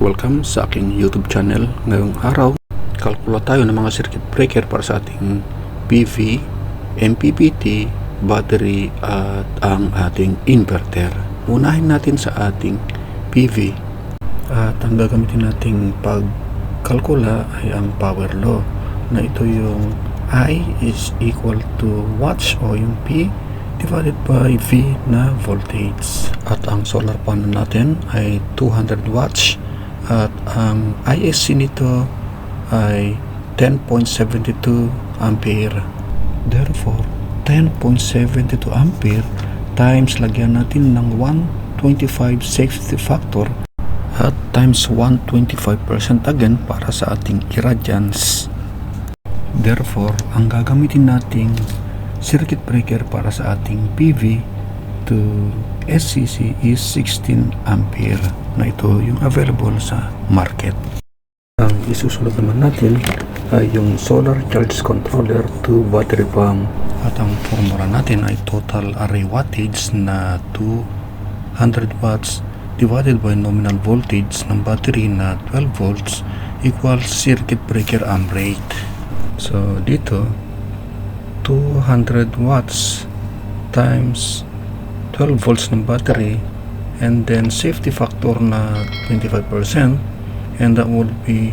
Welcome sa aking YouTube channel. Ngayong araw, kalkula tayo ng mga circuit breaker para sa ating PV, MPPT, battery at ang ating inverter. Unahin natin sa ating PV at ang gagamitin nating pagkalkula ay ang power law na ito yung I is equal to watts o yung P divided by V na voltage. At ang solar panel natin ay 200 watts at ang ISC nito ay 10.72 ampere. Therefore, 10.72 ampere times lagyan natin ng 125 safety factor at times 125% again para sa ating irradiance. Therefore, ang gagamitin nating circuit breaker para sa ating PV to SCC is 16 ampere na ito yung available sa market. Ang isusunod naman natin ay yung solar charge controller to battery pump at ang formula natin ay total array wattage na 200 watts divided by nominal voltage ng battery na 12 volts equals circuit breaker amp rate. So dito 200 watts times 12 volts ng battery and then safety factor na 25% and that would be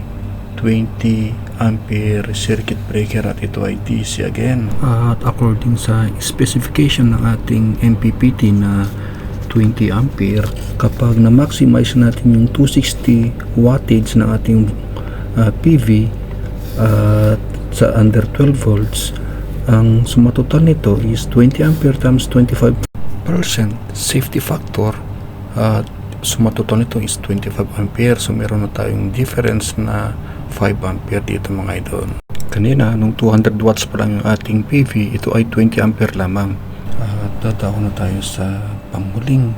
20 ampere circuit breaker at ito ay DC again. At according sa specification ng ating MPPT na 20 ampere, kapag na-maximize natin yung 260 wattage ng ating PV sa under 12 volts, ang sumatotal nito is 20 ampere times 25% safety factor at sumatotal nito is 25 ampere. So meron na tayong difference na 5 ampere dito mga idol. Kanina nung 200 watts pa lang yung ating PV, ito ay 20 ampere lamang. At dadako na tayo sa panghuling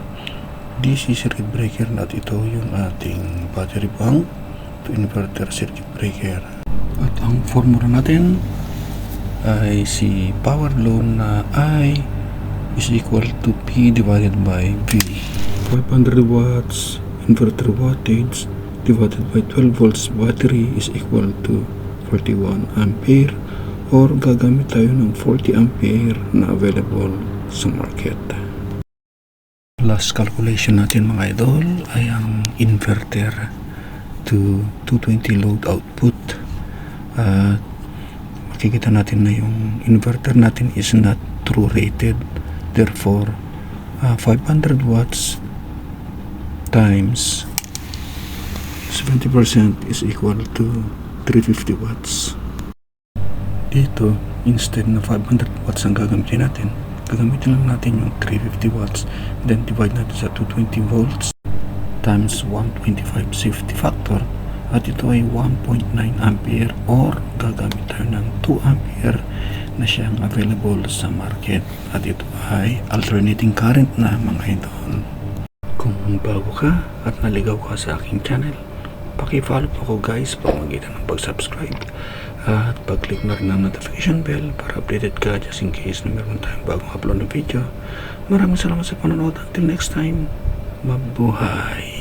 DC circuit breaker at ito yung ating battery bank to inverter circuit breaker. At ang formula natin ay si power law na I is equal to P divided by V. 500 watts inverter wattage divided by 12 volts battery is equal to 41 ampere or gagamit tayo ng 40 ampere na available sa market. Last calculation natin mga idol ay ang inverter to 220 load output. Makikita natin na yung inverter natin is not true rated. Therefore, 500 watts times 70% is equal to 350 watts. Dito, instead na 500 watts ang gagamitin natin, gagamitin lang natin yung 350 watts, then divide natin sa 220 volts times 125 safety factor at ito ay 1.9 ampere or gagamit tayo ng 2 ampere na siyang available sa market at ito ay alternating current na mga idol. Kung bago ka at naligaw ka sa aking channel, paki-follow po ako guys pamagitan ng pag-subscribe at pag-click na rin ng notification bell para updated ka just in case na meron tayong bagong upload na video. Maraming salamat sa panonood. Until next time, mabuhay!